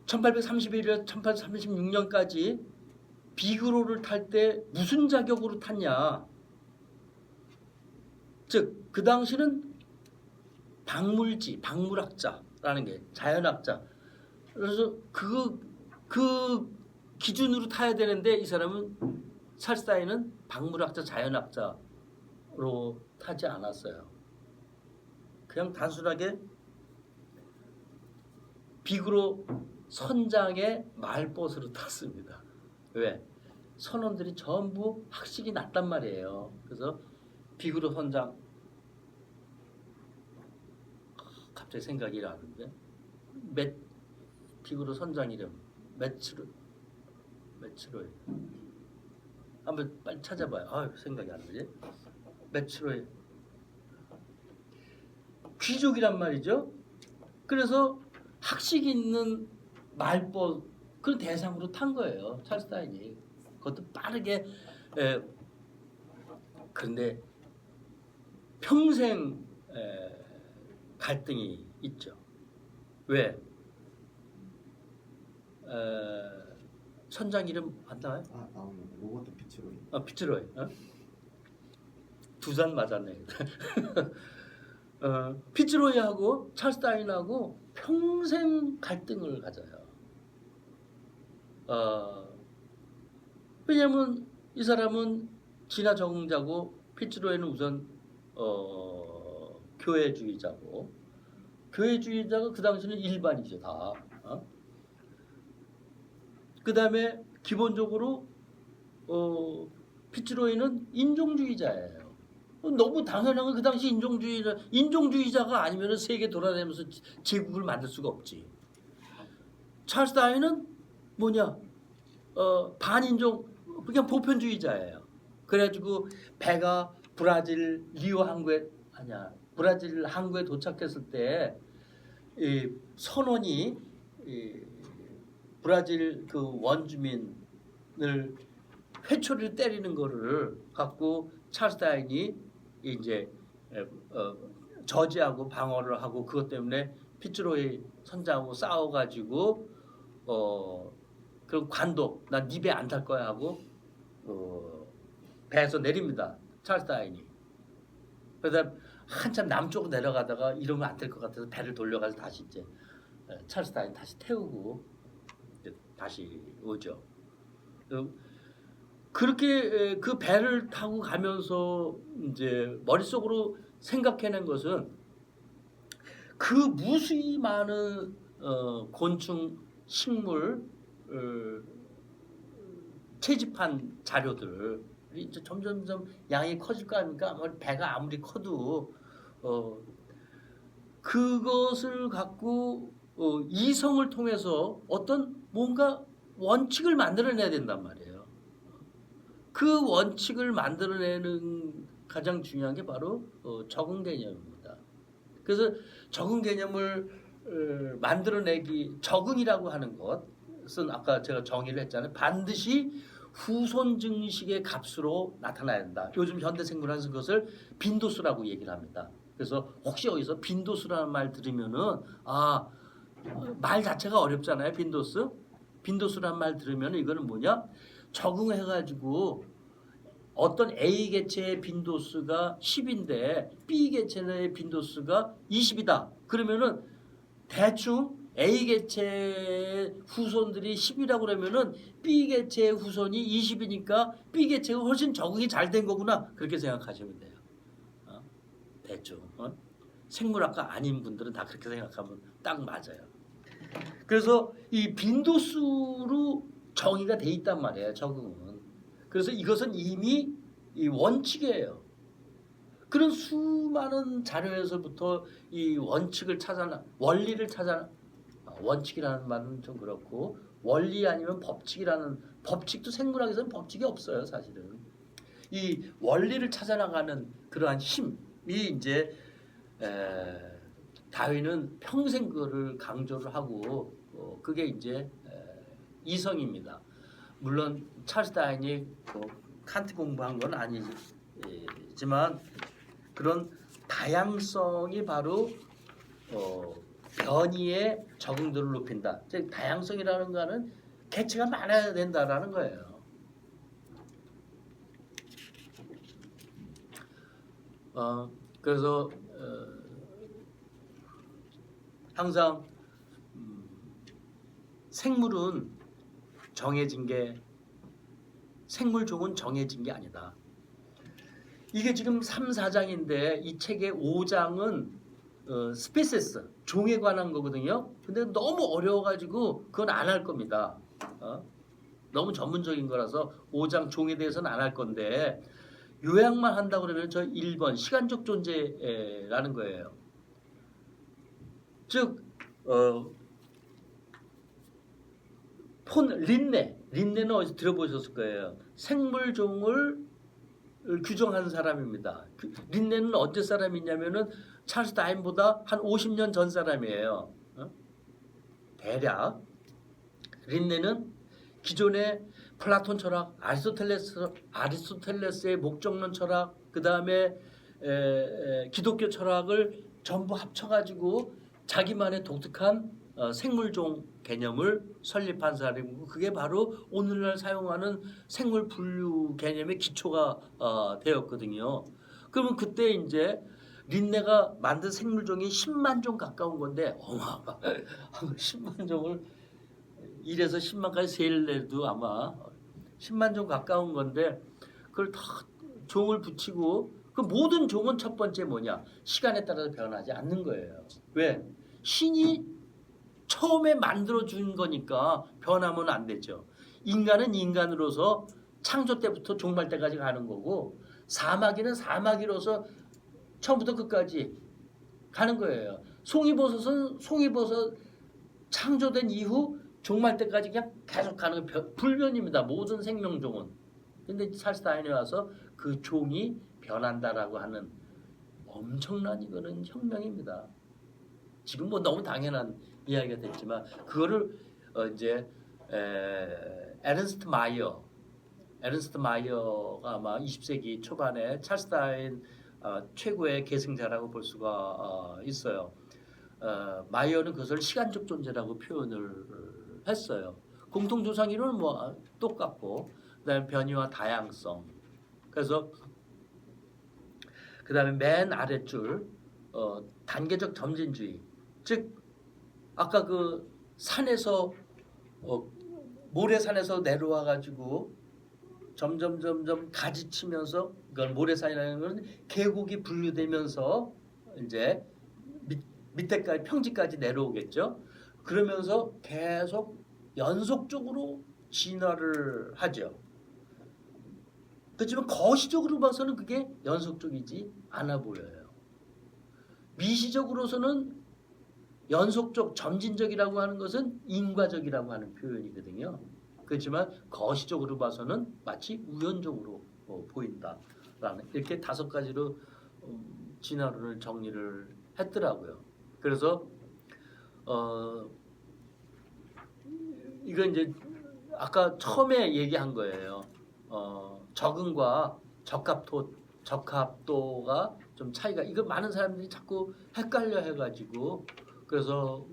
1831년 1836년까지 비그로를 탈 때 무슨 자격으로 탔냐, 즉 그 당시는 박물학자라는 게 자연학자, 그래서 그 기준으로 타야 되는데 이 사람은, 찰스 다윈은 박물학자, 자연학자로 타지 않았어요. 그냥 단순하게 비그로 선장의 말벗으로 탔습니다. 왜? 선원들이 전부 학식이 낮단 말이에요. 그래서 비그로 선장, 갑자기 생각이 나는데, 비그로 선장 이름 매츠로이. 한번 빨리 찾아봐요. 생각이 안 나지. 매츠로이. 귀족이란 말이죠. 그래서 학식이 있는 말벗, 그런 대상으로 탄 거예요, 찰스 다윈이. 그것도 빠르게 그런데 평생 갈등이 있죠. 왜? 선장 이름 안 나와요? 나오는 로버트 피츠로이. 피츠로이. 두 잔 맞았네. 피츠로이하고 찰스 다윈하고 평생 갈등을 가져요. 왜냐하면 이 사람은 진화 적응자고 피츠로이는 우선 교회주의자고, 교회주의자가 그 당시는 일반이죠 다. 그 다음에 기본적으로 피츠로이는 인종주의자예요. 너무 당연한 건 그 당시 인종주의자가 아니면 세계 돌아다니면서 제국을 만들 수가 없지. 찰스 다윈은 뭐냐? 반인종, 그냥 보편주의자예요. 그래가지고 배가 브라질 리오 항구에 브라질 항구에 도착했을 때 이 선원이 브라질 그 원주민을 회초리를 때리는 거를 갖고 찰스 다윈이 이제 저지하고 방어를 하고, 그것 때문에 피츠로이 선장하고 싸워가지고 그럼 관도 난 네 배 안 탈 거야 하고 배에서 내립니다. 찰스 다윈이. 그러다 한참 남쪽으로 내려가다가 이러면 안 될 것 같아서 배를 돌려가서 다시 이제 찰스 다윈 다시 태우고 이제 다시 오죠. 그렇게 그 배를 타고 가면서 이제 머릿속으로 생각해낸 것은 그 무수히 많은 곤충, 식물 채집한 자료들이 이제 점점점 양이 커질 거 아닙니까? 배가 아무리 커도 그것을 갖고 이성을 통해서 어떤 뭔가 원칙을 만들어내야 된단 말이에요. 그 원칙을 만들어내는 가장 중요한 게 바로 적응 개념입니다. 그래서 적응 개념을 만들어내기, 적응이라고 하는 것은 아까 제가 정의를 했잖아요. 반드시 후손 증식의 값으로 나타나야 된다. 요즘 현대생물학에서 그것을 빈도수라고 얘기를 합니다. 그래서 혹시 여기서 빈도수라는 말 들으면은 말 자체가 어렵잖아요. 빈도수라는 말 들으면 이거는 뭐냐? 적응해가지고 어떤 A 개체의 빈도수가 10인데 B 개체의 빈도수가 20이다. 그러면은 대충 A 개체의 후손들이 10이라고 그러면은 B 개체의 후손이 20이니까 B 개체가 훨씬 적응이 잘 된 거구나. 그렇게 생각하시면 돼요. 대충. 생물학과 아닌 분들은 다 그렇게 생각하면 딱 맞아요. 그래서 이 빈도수로 정의가 돼 있단 말이에요. 적응은. 그래서 이것은 이미 이 원칙이에요. 그런 수많은 자료에서부터 이 원칙을 원리를 원칙이라는 말은 좀 그렇고, 원리 아니면 법칙도 생물학에서는 법칙이 없어요. 사실은 이 원리를 찾아나가는 그러한 힘이 이제 다윈은 평생 그거를 강조를 하고 그게 이제 이성입니다. 물론 찰스 다윈이 칸트 공부한 건 아니지만 그런 다양성이 바로 변이의 적응도를 높인다. 즉 다양성이라는 거는 개체가 많아야 된다라는 거예요. 그래서 항상 생물은 생물종은 정해진 게 아니다. 이게 지금 3, 4장인데 이 책의 5장은 스페시스, 종에 관한 거거든요. 근데 너무 어려워가지고 그건 안 할 겁니다. 너무 전문적인 거라서 5장 종에 대해서는 안 할 건데, 요약만 한다 그러면 저 1번 시간적 존재라는 거예요. 즉 린네는 어디서 들어보셨을 거예요. 생물종을 규정한 사람입니다. 린네는 언제 사람이냐면은 찰스 다윈보다 한 50년 전 사람이에요. 대략 린네는 기존의 플라톤 철학, 아리스토텔레스의 목적론 철학, 그 다음에 기독교 철학을 전부 합쳐가지고 자기만의 독특한 생물종 개념을 설립한 사람이고, 그게 바로 오늘날 사용하는 생물 분류 개념의 기초가 되었거든요. 그러면 그때 이제 린네가 만든 생물종이 10만 종 가까운 건데, 어마 10만 종을 1에서 10만까지 세일래도 아마 10만 종 가까운 건데, 그걸 다 종을 붙이고, 그 모든 종은 첫 번째 뭐냐? 시간에 따라서 변하지 않는 거예요. 왜? 신이 처음에 만들어준 거니까 변하면 안 되죠. 인간은 인간으로서 창조 때부터 종말 때까지 가는 거고, 사마귀는 사마귀로서 처음부터 끝까지 가는 거예요. 송이버섯은 송이버섯 창조된 이후 종말 때까지 그냥 계속 가는 불변입니다. 모든 생명종은. 근데 찰스 다윈이 와서 그 종이 변한다라고 하는 엄청난 이거는 혁명입니다. 지금 뭐 너무 당연한 이야기가 됐지만, 그거를 이제 에른스트 마이어가 아마 20세기 초반에 찰스 다윈 최고의 계승자라고 볼 수가 있어요. 마이어는 그것을 시간적 존재라고 표현을 했어요. 공통조상 이론은 뭐 똑같고, 그다음에 변이와 다양성. 그래서 그다음에 맨 아랫줄 단계적 점진주의. 즉 아까 그 산에서 모래산에서 내려와 가지고 점점 가지치면서, 그러니까 모래산이라는 건 계곡이 분류되면서 이제 밑에까지 평지까지 내려오겠죠. 그러면서 계속 연속적으로 진화를 하죠. 그렇지만 거시적으로 봐서는 그게 연속적이지 않아 보여요. 미시적으로서는 연속적, 점진적이라고 하는 것은 인과적이라고 하는 표현이거든요. 그렇지만 거시적으로 봐서는 마치 우연적으로 보인다라는, 이렇게 5가지로 진화론을 정리를 했더라고요. 그래서 이건 이제 아까 처음에 얘기한 거예요. 적응과 적합도가 좀 차이가, 이거 많은 사람들이 자꾸 헷갈려 해가지고, 그래서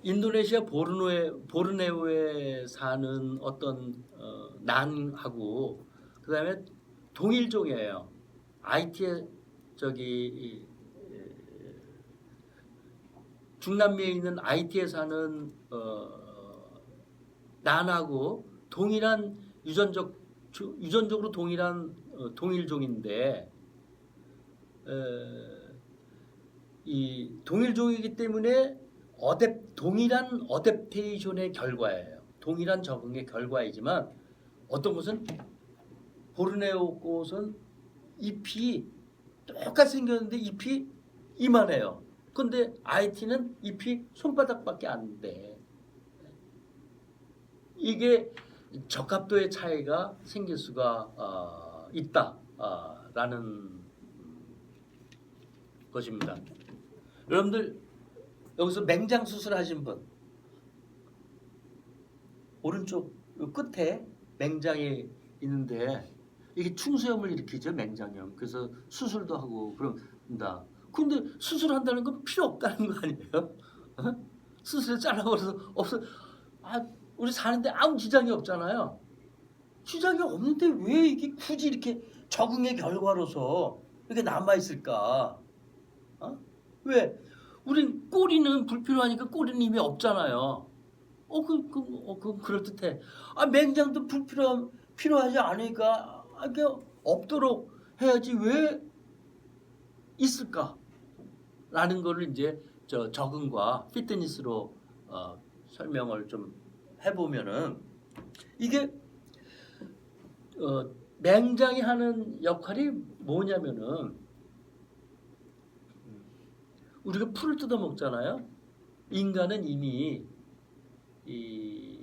인도네시아 보르네오에 사는 어떤 난하고, 그다음에 동일종이에요. IT에 중남미에 있는 IT에 사는 난하고 동일한 유전적으로 동일한 동일종인데, 이 동일종이기 때문에 동일한 어댑테이션의 결과예요. 동일한 적응의 결과이지만, 어떤 곳은 보르네오 꽃은 잎이 똑같이 생겼는데 잎이 이만해요. 근데 IT는 잎이 손바닥밖에 안 돼. 이게 적합도의 차이가 생길 수가 있다라는 것입니다. 여러분들 여기서 맹장 수술하신 분, 오른쪽 끝에 맹장이 있는데 이게 충수염을 일으키죠, 맹장염. 그래서 수술도 하고 그런다. 근데 수술한다는 건 필요 없다는 거 아니에요? 수술에 잘라버려서 우리 사는데 아무 지장이 없잖아요. 지장이 없는데 왜 이게 굳이 이렇게 적응의 결과로서 이렇게 남아 있을까? 왜? 우린 꼬리는 불필요하니까 꼬리는 이미 없잖아요. 그럴듯해. 맹장도 필요하지 않으니까 이게 없도록 해야지 왜 있을까라는 거를 이제 적응과 피트니스로 설명을 좀 해보면은 이게 맹장이 하는 역할이 뭐냐면은 우리가 풀을 뜯어 먹잖아요. 인간은 이미 이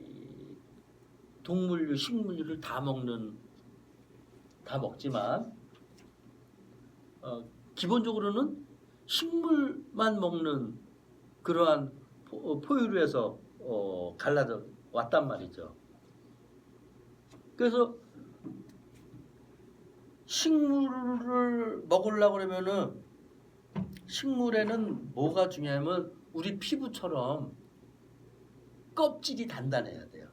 동물류, 식물류를 다 먹지만 기본적으로는 식물만 먹는 그러한 포유류에서 갈라져 왔단 말이죠. 그래서 식물을 먹으려고 그러면은 식물에는 뭐가 중요하면 우리 피부처럼 껍질이 단단해야 돼요.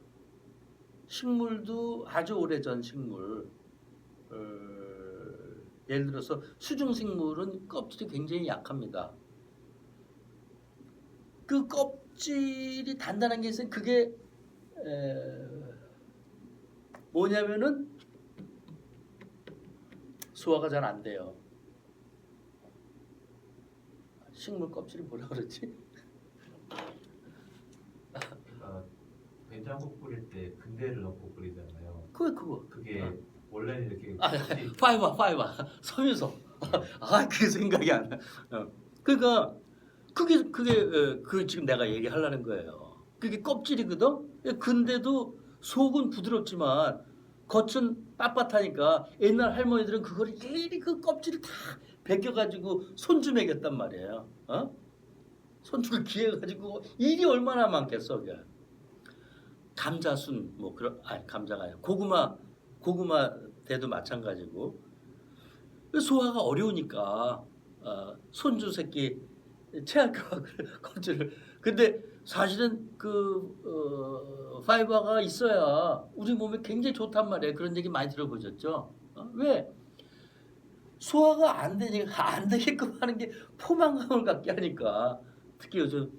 식물도 아주 오래전 식물, 예를 들어서 수중식물은 껍질이 굉장히 약합니다. 그 껍질이 단단한 게 있어요. 그게 뭐냐면은 소화가 잘 안 돼요. 식물 껍질이 뭐라 그러지? 그러니까 된장국 끓일 때 근대를 넣고 끓이잖아요. 그거. 그게 원래는 이렇게 파이버 섬유소. 그게 생각이 안 나. 그러니까 그게 그 지금 내가 얘기하려는 거예요. 그게 껍질이거든. 근데도 속은 부드럽지만 겉은 빳빳하니까 옛날 할머니들은 그거를 일일이 그 껍질을 다 벗겨가지고 손주 먹였단 말이에요. 손주를 기해가지고 일이 얼마나 많겠어. 그게. 감자순 뭐 그런 감자가 아니라 고구마 대도 마찬가지고 소화가 어려우니까 손주 새끼 체할까 껍질을. 근데 사실은 그 파이버가 있어야 우리 몸에 굉장히 좋단 말이에요. 그런 얘기 많이 들어보셨죠? 왜? 소화가 안 되게끔 하는 게 포만감을 갖게 하니까 특히 요즘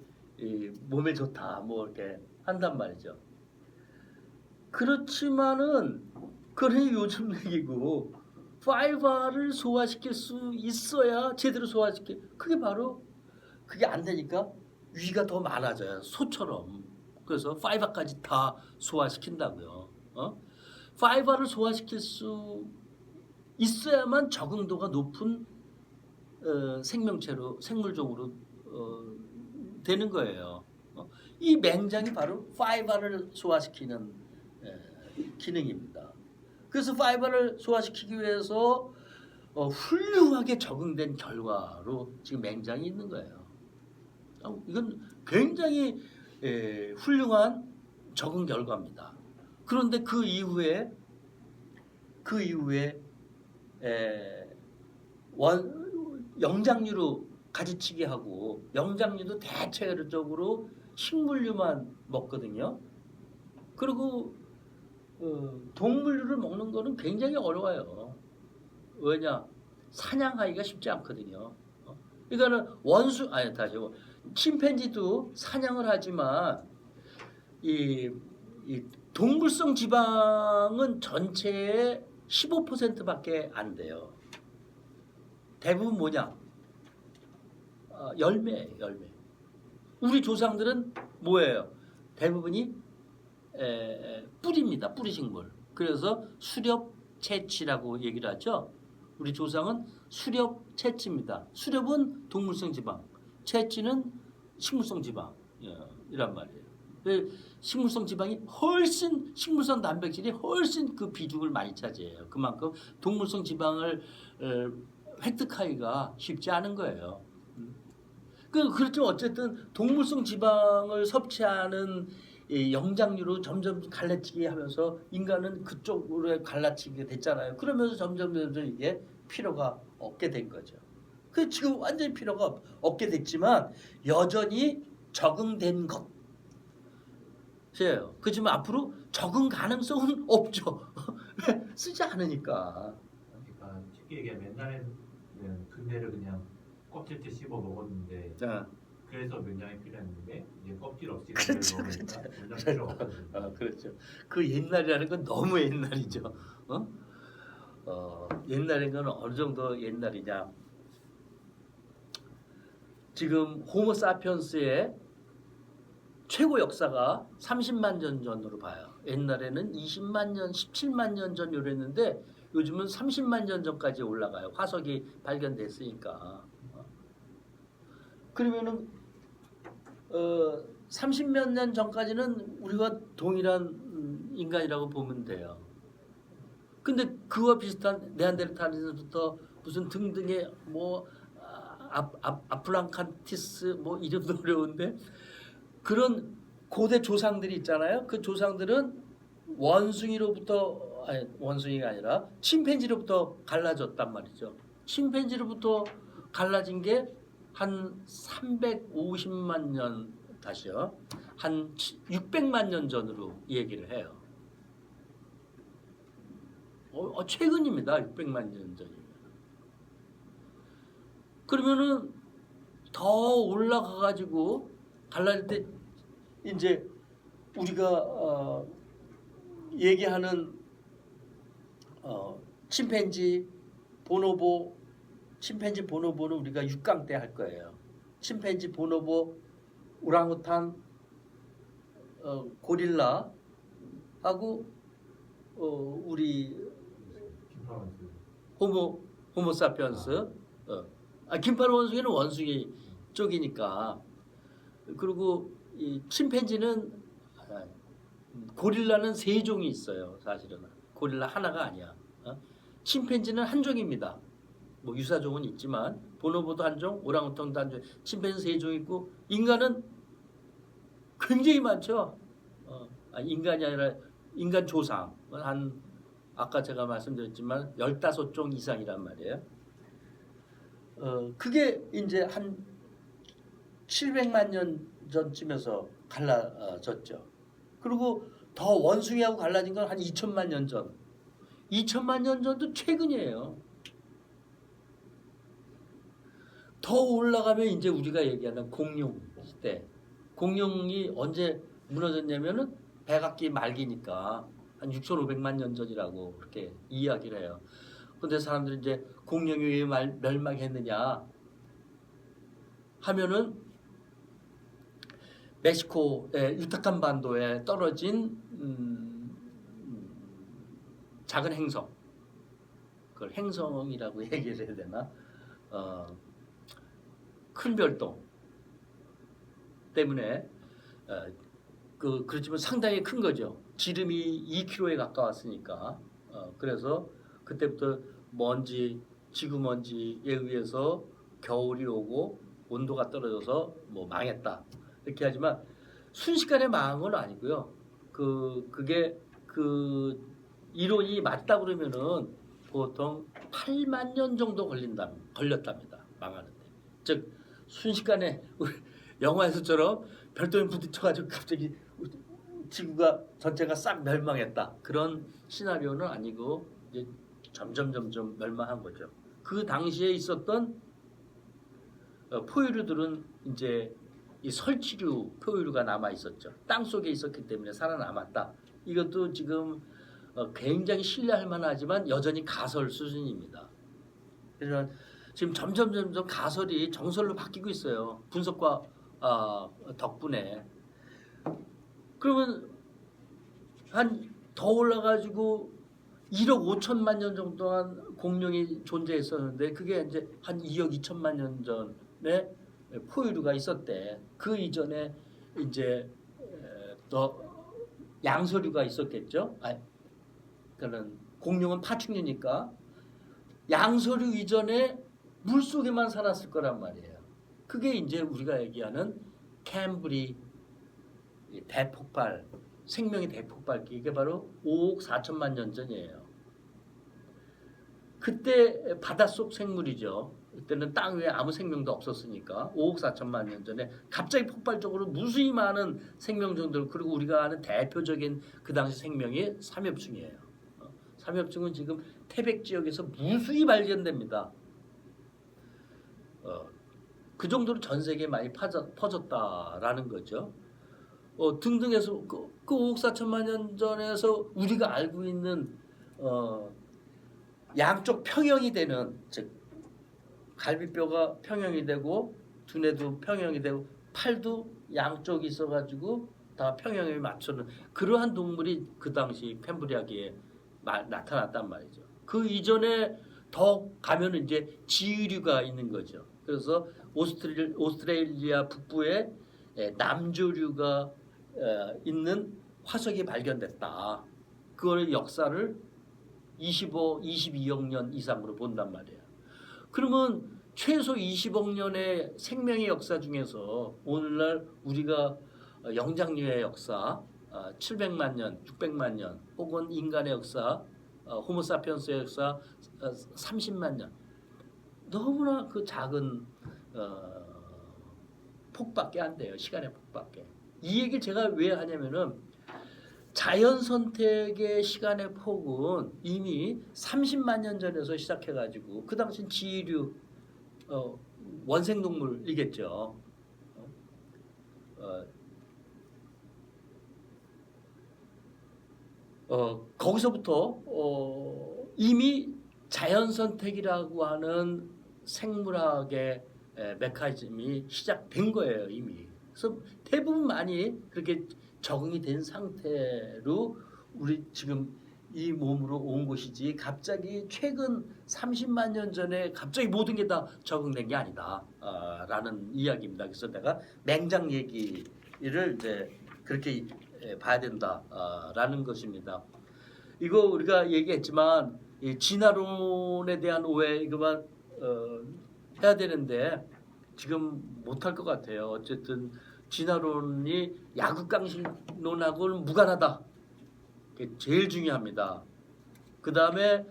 몸에 좋다 뭐 이렇게 한단 말이죠. 그렇지만은 그래 요즘 얘기고 파이버를 소화시킬 수 있어야 제대로 그게 바로 그게 안 되니까 위가 더 많아져요. 소처럼. 그래서 파이버까지 다 소화시킨다고요. 파이버를 소화시킬 수 있어야만 적응도가 높은 생물종으로 되는 거예요. 이 맹장이 바로 파이버를 소화시키는 기능입니다. 그래서 파이버를 소화시키기 위해서 훌륭하게 적응된 결과로 지금 맹장이 있는 거예요. 이건 굉장히 훌륭한 적응 결과입니다. 그런데 그 이후에 영장류로 가지치기 하고 영장류도 대체적으로 식물류만 먹거든요. 그리고 동물류를 먹는 거는 굉장히 어려워요. 왜냐? 사냥하기가 쉽지 않거든요. 이거는 침팬지도 사냥을 하지만 이 동물성 지방은 전체의 15%밖에 안 돼요. 대부분 뭐냐? 열매예요, 열매. 우리 조상들은 뭐예요? 대부분이 뿌리입니다. 뿌리식물. 그래서 수렵채취라고 얘기를 하죠. 우리 조상은 수렵채취입니다. 수렵은 동물성 지방, 채취는 식물성 지방이란 말이에요. 식물성 지방이 훨씬 식물성 단백질이 훨씬 그 비중을 많이 차지해요. 그만큼 동물성 지방을 획득하기가 쉽지 않은 거예요. 그렇죠. 어쨌든 동물성 지방을 섭취하는 영장류로 점점 갈라치게 하면서 인간은 그쪽으로 갈라치게 됐잖아요. 그러면서 점점 이게 필요가 없게 된 거죠. 그 지금 완전히 필요가 없게 됐지만 여전히 적응된 것이에요. 그렇지만 앞으로 적응 가능성은 없죠. 쓰지 않으니까. 그러니까 쉽게 얘기하면 옛날에는 근대를 그냥 껍질째 씹어 먹었는데 자. 그래서 면장이 필요했는데 이제 껍질 없이 그렇죠, 근대를 먹으니까 면장 필요 없거든요. 그렇죠. 그 옛날이라는 건 너무 옛날이죠. 옛날인 건 어느 정도 옛날이냐? 지금 호모사피엔스의 최고 역사가 30만 년 전으로 봐요. 옛날에는 20만 년, 17만 년 전 이랬는데 요즘은 30만 년 전까지 올라가요. 화석이 발견됐으니까. 그러면은 30몇 년 전까지는 우리가 동일한 인간이라고 보면 돼요. 근데 그와 비슷한 네안데르탈인부터 무슨 등등의 뭐 아프랑칸티스 뭐 이름도 어려운데 그런 고대 조상들이 있잖아요. 그 조상들은 원숭이가 아니라 침팬지로부터 갈라졌단 말이죠. 침팬지로부터 갈라진 게 한 350만 년 다시요. 한 600만 년 전으로 얘기를 해요. 최근입니다. 600만 년 전이면. 그러면은 더 올라가 가지고 갈라질 때 이제 우리가 얘기하는 침팬지 보노보는 우리가 6강 때 할 거예요. 침팬지, 보노보, 오랑우탄, 고릴라 하고 우리 김파원스. 호모사피엔스. 김파로 원숭이는 원숭이 쪽이니까. 그리고 이 침팬지는 고릴라는 세 종이 있어요. 사실은 고릴라 하나가 아니야. 침팬지는 한 종입니다. 뭐 유사종은 있지만 보노보도 한 종, 오랑우탄도 한 종, 침팬지 세 종 있고 인간은 굉장히 많죠. 인간이 아니라 인간 조상 한 아까 제가 말씀드렸지만 15종 이상이란 말이에요. 그게 이제 한 700만 년 전쯤에서 갈라졌죠. 그리고 더 원숭이하고 갈라진 건 한 2천만 년 전. 2천만 년 전도 최근이에요. 더 올라가면 이제 우리가 얘기하는 공룡 시대. 공룡이 언제 무너졌냐면은 백악기 말기니까 한 6,500만 년 전이라고 그렇게 이야기를 해요. 근데 사람들이 이제 공룡이 왜 멸망했느냐 하면은 멕시코의 유타칸 반도에 떨어진 작은 행성, 그걸 행성이라고 얘기를 해야 되나? 큰 별똥 때문에 그렇지만 상당히 큰 거죠. 지름이 2km에 가까웠으니까. 그래서 그때부터 지구 먼지에 의해서 겨울이 오고 온도가 떨어져서 뭐 망했다. 이렇게 하지만 순식간에 망한 건 아니고요. 그게 이론이 맞다 그러면은 보통 8만 년 정도 걸렸답니다. 망하는데. 즉 순식간에 우리 영화에서처럼 별똥이 부딪혀가지고 갑자기 지구가 전체가 싹 멸망했다. 그런 시나리오는 아니고 이제 점점 멸망한 거죠. 그 당시에 있었던 포유류들은 이제 이 설치류 포유류가 남아 있었죠. 땅 속에 있었기 때문에 살아남았다. 이것도 지금 굉장히 신뢰할 만하지만 여전히 가설 수준입니다. 그래서 지금 점점 가설이 정설로 바뀌고 있어요. 분석과 덕분에. 그러면 한 더 올라가지고 1억 5천만 년 정도 동안 공룡이 존재했었는데 그게 이제 한 2억 2천만 년 전에 포유류가 있었대. 그 이전에 이제 더 양서류가 있었겠죠. 그는 공룡은 파충류니까 양서류 이전에 물 속에만 살았을 거란 말이에요. 그게 이제 우리가 얘기하는 캠브리 대폭발, 생명의 대폭발기, 이게 바로 5억 4천만 년 전이에요. 그때 바닷속 생물이죠. 그때는 땅 위에 아무 생명도 없었으니까 5억 4천만 년 전에 갑자기 폭발적으로 무수히 많은 생명종들, 그리고 우리가 아는 대표적인 그 당시 생명이 삼엽충이에요. 삼엽충은 지금 태백 지역에서 무수히 발견됩니다. 그 정도로 전 세계에 많이 퍼졌다라는 거죠. 등등해서 그 5억 4천만 년 전에서 우리가 알고 있는 양쪽 평형이 되는, 즉 갈비뼈가 평형이 되고 두뇌도 평형이 되고 팔도 양쪽이 있어가지고 다 평형에 맞추는 그러한 동물이 그 당시 캄브리아기에 나타났단 말이죠. 그 이전에 더 가면 이제 지유류가 있는 거죠. 그래서 오스트레일리아 북부에 남조류가 있는 화석이 발견됐다. 그걸 역사를 22억 년 이상으로 본단 말이에요. 그러면 최소 20억 년의 생명의 역사 중에서 오늘날 우리가 영장류의 역사 700만 년, 600만 년 혹은 인간의 역사 호모사피엔스의 역사 30만 년 너무나 그 작은 폭밖에 안 돼요. 시간의 폭밖에. 이 얘기를 제가 왜 하냐면은 자연 선택의 시간의 폭은 이미 30만 년 전에서 시작해가지고 그 당시엔 지류 원생동물이겠죠. 거기서부터 이미 자연 선택이라고 하는 생물학의 메커니즘이 시작된 거예요 이미. 그래서 대부분 많이 그렇게 적응이 된 상태로 우리 지금 이 몸으로 온 것이지 갑자기 최근 30만 년 전에 갑자기 모든 게 다 적응된 게 아니다 라는 이야기입니다. 그래서 내가 맹장 얘기를 이제 그렇게 봐야 된다라는 것입니다. 이거 우리가 얘기했지만 이 진화론에 대한 오해 이거만 해야 되는데 지금 못할 것 같아요. 어쨌든 진화론이 야구강식론하고는 무관하다. 그게 제일 중요합니다. 그 다음에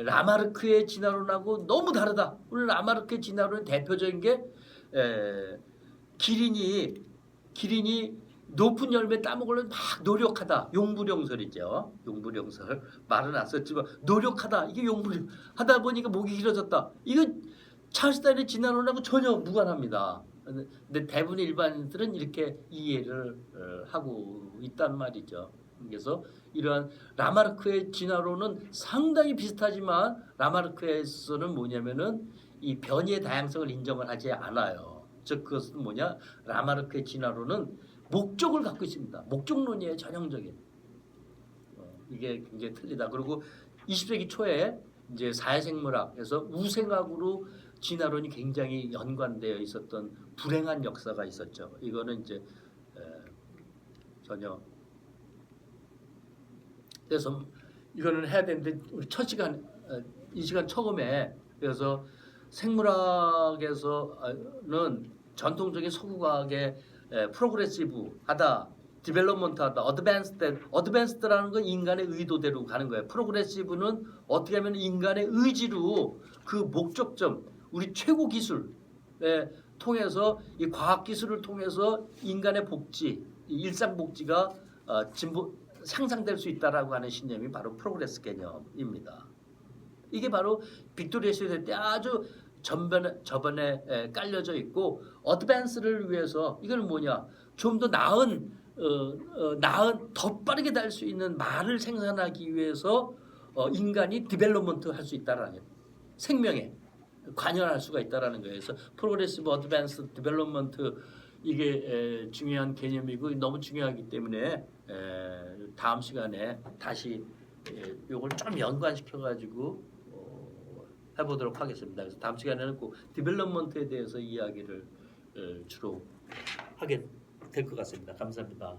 라마르크의 진화론하고 너무 다르다. 오늘 라마르크의 진화론의 대표적인 게 기린이 높은 열매 따먹으려면 막 노력하다. 용불용설이죠. 용불용설. 말은 안 썼지만 노력하다. 이게 용불용. 하다 보니까 목이 길어졌다. 이거 찰스 다윈의 진화론하고 전혀 무관합니다. 근데 대부분의 일반인들은 이렇게 이해를 하고 있단 말이죠. 그래서 이러한 라마르크의 진화론은 상당히 비슷하지만 라마르크에서는 뭐냐면은 이 변이의 다양성을 인정을 하지 않아요. 즉 그것은 뭐냐? 라마르크의 진화론은 목적을 갖고 있습니다. 목적론이에요. 전형적인. 이게 굉장히 틀리다. 그리고 20세기 초에 이제 사회생물학에서 우생학으로 진화론이 굉장히 연관되어 있었던 불행한 역사가 있었죠. 이거는 이제 전혀 그래서 이거는 해야 되는데 우리 첫 시간 이 시간 처음에 그래서 생물학에서는 전통적인 서구과학의 프로그레시브하다, 디벨롭먼트하다, 어드밴스드라는 건 인간의 의도대로 가는 거예요. 프로그레시브는 어떻게 하면 인간의 의지로 그 목적점, 우리 최고 기술에 통해서 이 과학 기술을 통해서 인간의 복지, 일상 복지가 상상될 수 있다라고 하는 신념이 바로 프로그레스 개념입니다. 이게 바로 빅토리아 시대 때 아주 저번에 깔려져 있고 어드밴스를 위해서 이건 뭐냐? 좀 더 나은 더 빠르게 달 수 있는 말을 생산하기 위해서 인간이 디벨롭먼트 할 수 있다라는 거예요. 생명에 관여할 수가 있다라는 거예요. 그래서 프로그레시브 어드밴스 디벨롭먼트 이게 중요한 개념이고 너무 중요하기 때문에 다음 시간에 다시 이걸 좀 연관시켜 가지고 해보도록 하겠습니다. 그래서 다음 시간에는 꼭 디벨롭먼트에 대해서 이야기를 주로 하게 될 것 같습니다. 감사합니다.